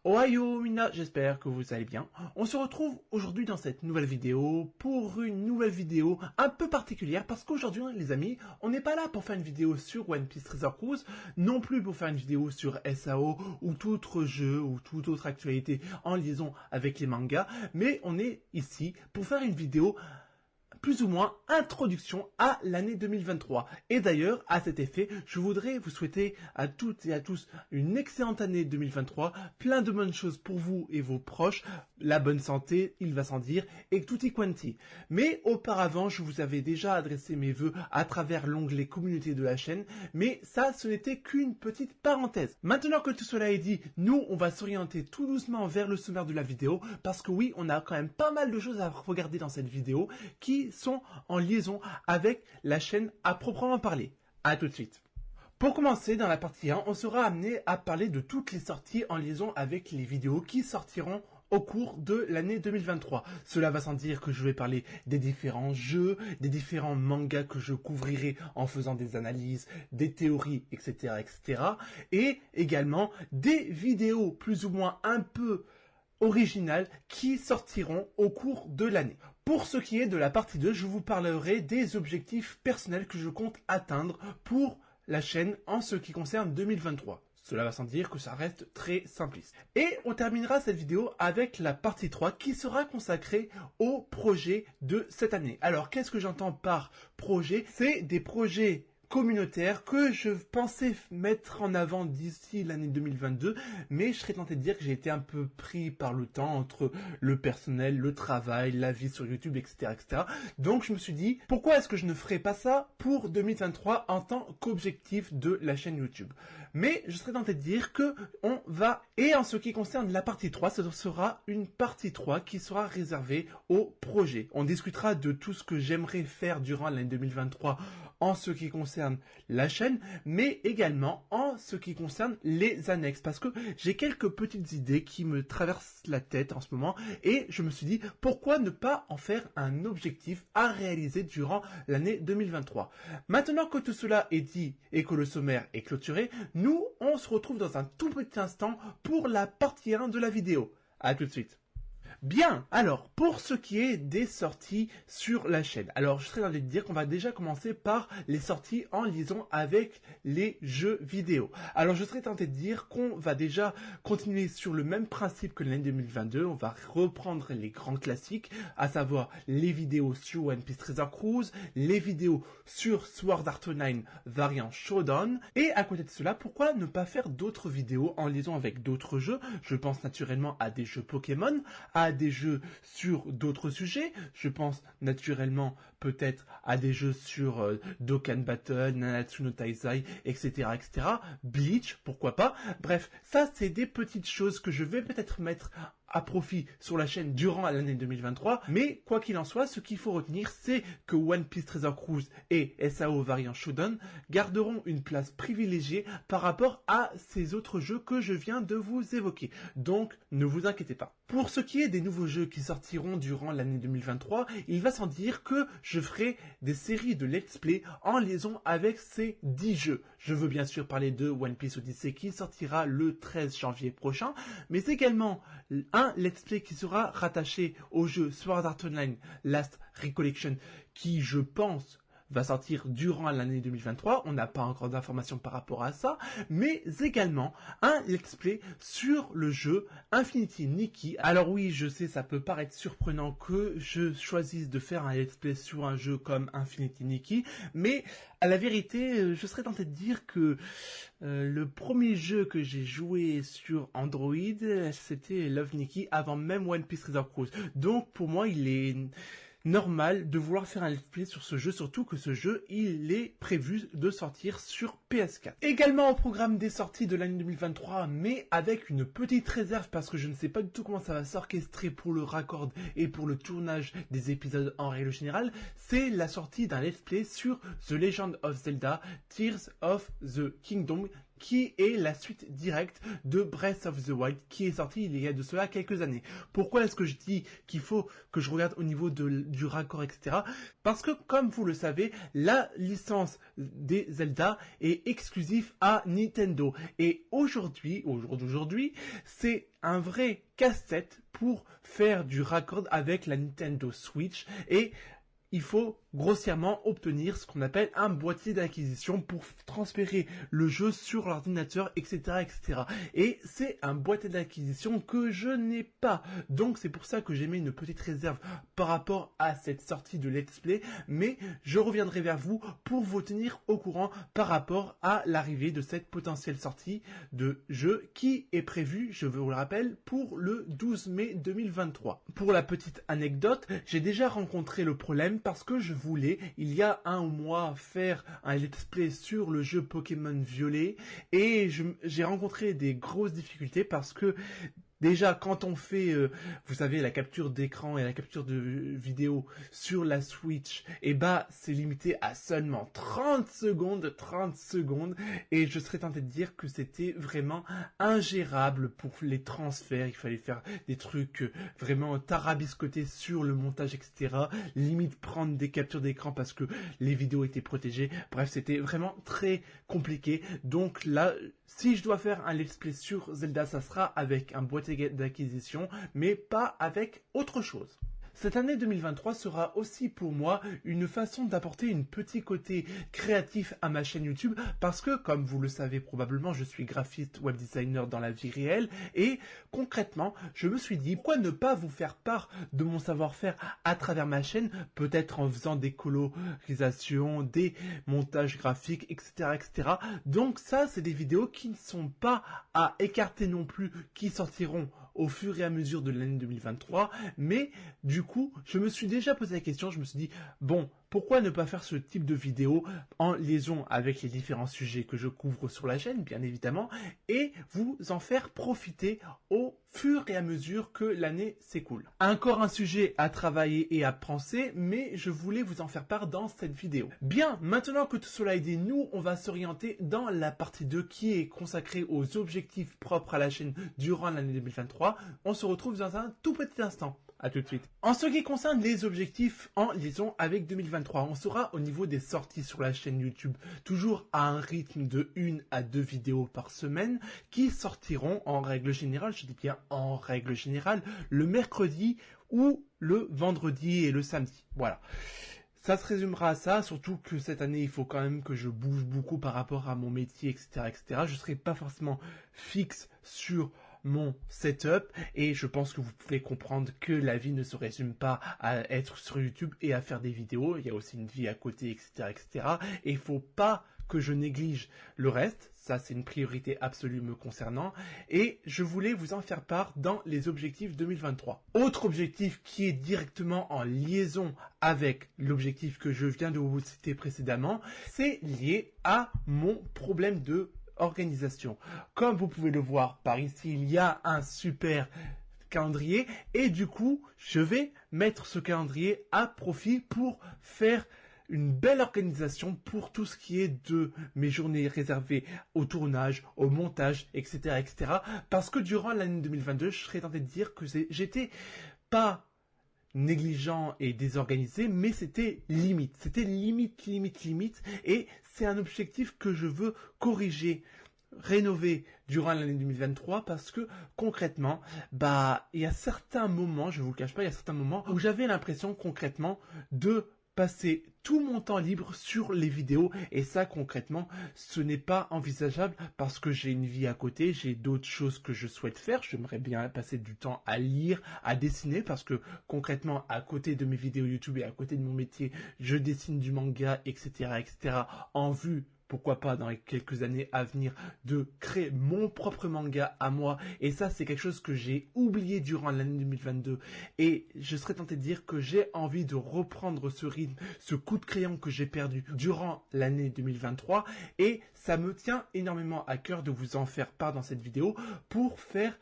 Ohio Mina, j'espère que vous allez bien. On se retrouve aujourd'hui dans cette nouvelle vidéo pour une nouvelle vidéo un peu particulière parce qu'aujourd'hui les amis, on n'est pas là pour faire une vidéo sur One Piece Treasure Cruise, non plus pour faire une vidéo sur SAO ou tout autre jeu ou toute autre actualité en liaison avec les mangas, mais on est ici pour faire une vidéo plus ou moins introduction à l'année 2023. Et d'ailleurs, à cet effet, je voudrais vous souhaiter à toutes et à tous une excellente année 2023, plein de bonnes choses pour vous et vos proches, la bonne santé, il va sans dire, et tutti quanti. Mais auparavant, je vous avais déjà adressé mes vœux à travers l'onglet communauté de la chaîne, mais ça, ce n'était qu'une petite parenthèse. Maintenant que tout cela est dit, nous, on va s'orienter tout doucement vers le sommaire de la vidéo, parce que oui, on a quand même pas mal de choses à regarder dans cette vidéo, qui sont en liaison avec la chaîne à proprement parler. A tout de suite. Pour commencer, dans la partie 1, on sera amené à parler de toutes les sorties en liaison avec les vidéos qui sortiront au cours de l'année 2023. Cela va sans dire que je vais parler des différents jeux, des différents mangas que je couvrirai en faisant des analyses, des théories, etc., etc. Et également des vidéos plus ou moins un peu originales qui sortiront au cours de l'année. Pour ce qui est de la partie 2, je vous parlerai des objectifs personnels que je compte atteindre pour la chaîne en ce qui concerne 2023. Cela va sans dire que ça reste très simpliste. Et on terminera cette vidéo avec la partie 3 qui sera consacrée aux projets de cette année. Alors qu'est-ce que j'entends par projet? C'est des projets communautaire que je pensais mettre en avant d'ici l'année 2022, mais je serais tenté de dire que j'ai été un peu pris par le temps entre le personnel, le travail, la vie sur YouTube, etc., etc. Donc je me suis dit, pourquoi est-ce que je ne ferais pas ça pour 2023 en tant qu'objectif de la chaîne YouTube? Mais je serais tenté de dire que on va, et en ce qui concerne la partie 3, ce sera une partie 3 qui sera réservée au projet. On discutera de tout ce que j'aimerais faire durant l'année 2023 en ce qui concerne la chaîne, mais également en ce qui concerne les annexes, parce que j'ai quelques petites idées qui me traversent la tête en ce moment, et je me suis dit, pourquoi ne pas en faire un objectif à réaliser durant l'année 2023. Maintenant que tout cela est dit et que le sommaire est clôturé, nous, on se retrouve dans un tout petit instant pour la partie 1 de la vidéo. À tout de suite. Bien, alors, pour ce qui est des sorties sur la chaîne, alors je serais tenté de dire qu'on va déjà commencer par les sorties en liaison avec les jeux vidéo. Alors je serais tenté de dire qu'on va déjà continuer sur le même principe que l'année 2022, on va reprendre les grands classiques, à savoir les vidéos sur One Piece Treasure Cruise, les vidéos sur Sword Art Online variant Showdown, et à côté de cela, pourquoi ne pas faire d'autres vidéos en liaison avec d'autres jeux? Je pense naturellement à des jeux Pokémon, à des jeux sur d'autres sujets, je pense naturellement peut-être à des jeux sur Dokkan Battle, Nanatsu no Taizai, etc., etc., Bleach, pourquoi pas, bref, ça c'est des petites choses que je vais peut-être mettre à profit sur la chaîne durant l'année 2023, mais quoi qu'il en soit, ce qu'il faut retenir, c'est que One Piece Treasure Cruise et SAO variant Shodown garderont une place privilégiée par rapport à ces autres jeux que je viens de vous évoquer. Donc, ne vous inquiétez pas. Pour ce qui est des nouveaux jeux qui sortiront durant l'année 2023, il va sans dire que je ferai des séries de let's play en liaison avec ces 10 jeux. Je veux bien sûr parler de One Piece Odyssey qui sortira le 13 janvier prochain, mais également un let's play qui sera rattaché au jeu Sword Art Online Last Recollection qui, je pense, va sortir durant l'année 2023, on n'a pas encore d'informations par rapport à ça, mais également un let's play sur le jeu Infinity Nikki. Alors oui, je sais, ça peut paraître surprenant que je choisisse de faire un let's play sur un jeu comme Infinity Nikki, mais à la vérité, je serais tenté de dire que le premier jeu que j'ai joué sur Android, c'était Love Nikki avant même One Piece Treasure Cruise. Donc pour moi, il est normal de vouloir faire un let's play sur ce jeu, surtout que ce jeu, il est prévu de sortir sur PS4. Également au programme des sorties de l'année 2023, mais avec une petite réserve parce que je ne sais pas du tout comment ça va s'orchestrer pour le raccord et pour le tournage des épisodes en règle générale, c'est la sortie d'un let's play sur The Legend of Zelda Tears of the Kingdom qui est la suite directe de Breath of the Wild qui est sorti il y a de cela quelques années. Pourquoi est-ce que je dis qu'il faut que je regarde au niveau du raccord, etc. Parce que, comme vous le savez, la licence des Zelda est exclusive à Nintendo. Et aujourd'hui, c'est un vrai casse-tête pour faire du raccord avec la Nintendo Switch et il faut grossièrement obtenir ce qu'on appelle un boîtier d'acquisition pour transférer le jeu sur l'ordinateur, etc., etc. Et c'est un boîtier d'acquisition que je n'ai pas. Donc c'est pour ça que j'ai mis une petite réserve par rapport à cette sortie de Let's Play, mais je reviendrai vers vous pour vous tenir au courant par rapport à l'arrivée de cette potentielle sortie de jeu qui est prévue, je vous le rappelle, pour le 12 mai 2023. Pour la petite anecdote, j'ai déjà rencontré le problème parce que je voulais, il y a un mois, faire un let's play sur le jeu Pokémon Violet et j'ai rencontré des grosses difficultés parce que déjà, quand on fait, vous savez, la capture d'écran et la capture de vidéo sur la Switch, c'est limité à seulement 30 secondes, et je serais tenté de dire que c'était vraiment ingérable pour les transferts. Il fallait faire des trucs vraiment tarabiscotés sur le montage, etc. Limite prendre des captures d'écran parce que les vidéos étaient protégées. Bref, c'était vraiment très compliqué. Donc là, si je dois faire un let's play sur Zelda, ça sera avec un boîtier d'acquisition, mais pas avec autre chose. Cette année 2023 sera aussi pour moi une façon d'apporter un petit côté créatif à ma chaîne YouTube parce que, comme vous le savez probablement, je suis graphiste web designer dans la vie réelle et concrètement, je me suis dit pourquoi ne pas vous faire part de mon savoir-faire à travers ma chaîne, peut-être en faisant des colorisations, des montages graphiques, etc., etc. Donc ça, c'est des vidéos qui ne sont pas à écarter non plus, qui sortiront au fur et à mesure de l'année 2023, mais du coup, je me suis déjà posé la question, je me suis dit, bon, pourquoi ne pas faire ce type de vidéo en liaison avec les différents sujets que je couvre sur la chaîne, bien évidemment, et vous en faire profiter au fur et à mesure que l'année s'écoule. Encore un sujet à travailler et à penser, mais je voulais vous en faire part dans cette vidéo. Bien, maintenant que tout cela est dit, nous, on va s'orienter dans la partie 2 qui est consacrée aux objectifs propres à la chaîne durant l'année 2023. On se retrouve dans un tout petit instant. À tout de suite. En ce qui concerne les objectifs en liaison avec 2023, on sera au niveau des sorties sur la chaîne YouTube, toujours à un rythme de 1 à 2 vidéos par semaine, qui sortiront en règle générale, je dis bien en règle générale, le mercredi ou le vendredi et le samedi. Voilà. Ça se résumera à ça, surtout que cette année, il faut quand même que je bouge beaucoup par rapport à mon métier, etc., etc. Je ne serai pas forcément fixe sur mon setup et je pense que vous pouvez comprendre que la vie ne se résume pas à être sur YouTube et à faire des vidéos. Il y a aussi une vie à côté, etc., etc. Et il faut pas que je néglige le reste. Ça, c'est une priorité absolue me concernant. Et je voulais vous en faire part dans les objectifs 2023. Autre objectif qui est directement en liaison avec l'objectif que je viens de vous citer précédemment, c'est lié à mon problème de organisation. Comme vous pouvez le voir par ici, il y a un super calendrier et du coup, je vais mettre ce calendrier à profit pour faire une belle organisation pour tout ce qui est de mes journées réservées au tournage, au montage, etc., etc. Parce que durant l'année 2022, je serais tenté de dire que j'étais pas négligent et désorganisé, mais c'était limite. C'était limite. Et c'est un objectif que je veux corriger, rénover durant l'année 2023 parce que concrètement, il y a certains moments, je vous le cache pas, il y a certains moments où j'avais l'impression concrètement de passer tout mon temps libre sur les vidéos et ça concrètement ce n'est pas envisageable parce que j'ai une vie à côté, j'ai d'autres choses que je souhaite faire, j'aimerais bien passer du temps à lire, à dessiner parce que concrètement à côté de mes vidéos YouTube et à côté de mon métier je dessine du manga etc en vue pourquoi pas dans les quelques années à venir, de créer mon propre manga à moi. Et ça, c'est quelque chose que j'ai oublié durant l'année 2022. Et je serais tenté de dire que j'ai envie de reprendre ce rythme, ce coup de crayon que j'ai perdu durant l'année 2023. Et ça me tient énormément à cœur de vous en faire part dans cette vidéo pour faire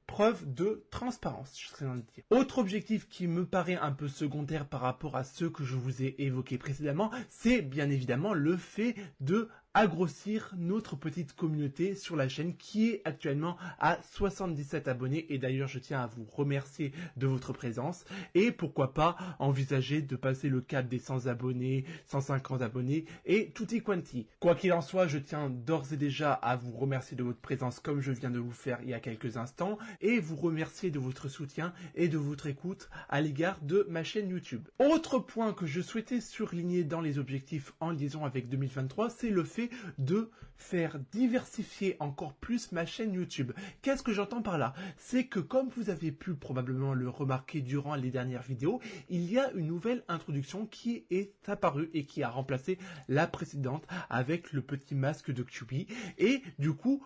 preuve de transparence, je serais tenté de dire. Autre objectif qui me paraît un peu secondaire par rapport à ceux que je vous ai évoqués précédemment, c'est bien évidemment le fait de à grossir notre petite communauté sur la chaîne qui est actuellement à 77 abonnés. Et d'ailleurs, je tiens à vous remercier de votre présence. Et pourquoi pas envisager de passer le cap des 100 abonnés, 150 abonnés et tutti quanti. Quoi qu'il en soit, je tiens d'ores et déjà à vous remercier de votre présence comme je viens de vous faire il y a quelques instants et vous remercier de votre soutien et de votre écoute à l'égard de ma chaîne YouTube. Autre point que je souhaitais surligner dans les objectifs en liaison avec 2023, c'est le fait de faire diversifier encore plus ma chaîne YouTube. Qu'est-ce que j'entends par là? C'est que comme vous avez pu probablement le remarquer durant les dernières vidéos, il y a une nouvelle introduction qui est apparue et qui a remplacé la précédente avec le petit masque de QB. Et du coup,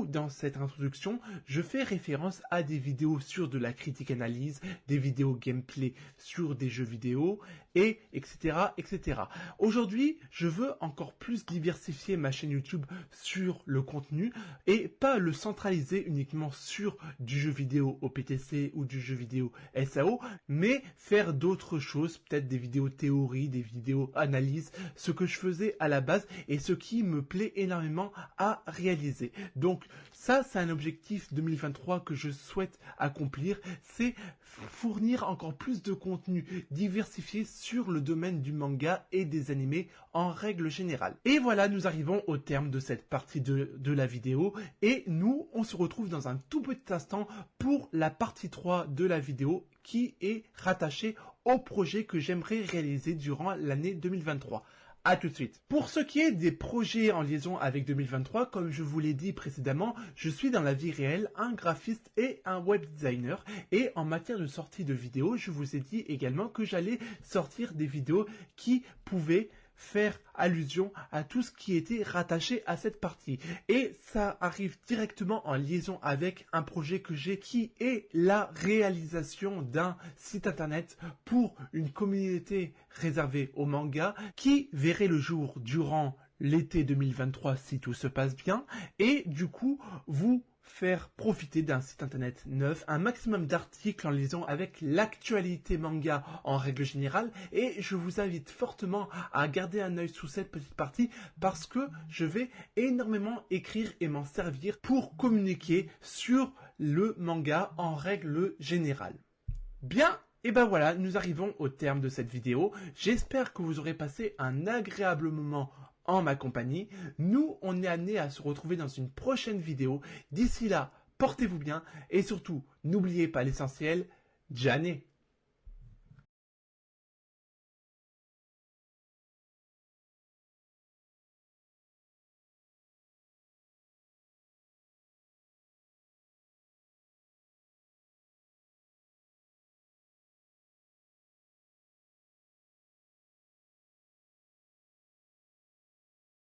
dans cette introduction, je fais référence à des vidéos sur de la critique analyse, des vidéos gameplay sur des jeux vidéo, et etc. etc. Aujourd'hui, je veux encore plus diversifier ma chaîne YouTube sur le contenu et pas le centraliser uniquement sur du jeu vidéo au PTC ou du jeu vidéo SAO, mais faire d'autres choses, peut-être des vidéos théorie, des vidéos analyse, ce que je faisais à la base et ce qui me plaît énormément à réaliser. Donc ça, c'est un objectif 2023 que je souhaite accomplir, c'est fournir encore plus de contenu diversifié sur le domaine du manga et des animés en règle générale. Et voilà, nous arrivons au terme de cette partie de la vidéo et nous, on se retrouve dans un tout petit instant pour la partie 3 de la vidéo qui est rattachée au projet que j'aimerais réaliser durant l'année 2023. À tout de suite. Pour ce qui est des projets en liaison avec 2023, comme je vous l'ai dit précédemment, je suis dans la vie réelle un graphiste et un web designer. Et en matière de sortie de vidéos, je vous ai dit également que j'allais sortir des vidéos qui pouvaient faire allusion à tout ce qui était rattaché à cette partie. Et ça arrive directement en liaison avec un projet que j'ai qui est la réalisation d'un site internet pour une communauté réservée au manga qui verrait le jour durant l'été 2023 si tout se passe bien et du coup vous faire profiter d'un site internet neuf, un maximum d'articles en liaison avec l'actualité manga en règle générale et je vous invite fortement à garder un œil sous cette petite partie parce que je vais énormément écrire et m'en servir pour communiquer sur le manga en règle générale. Bien. Et ben voilà, nous arrivons au terme de cette vidéo. J'espère que vous aurez passé un agréable moment en ma compagnie. Nous, on est amenés à se retrouver dans une prochaine vidéo. D'ici là, portez-vous bien et surtout, n'oubliez pas l'essentiel, Jané.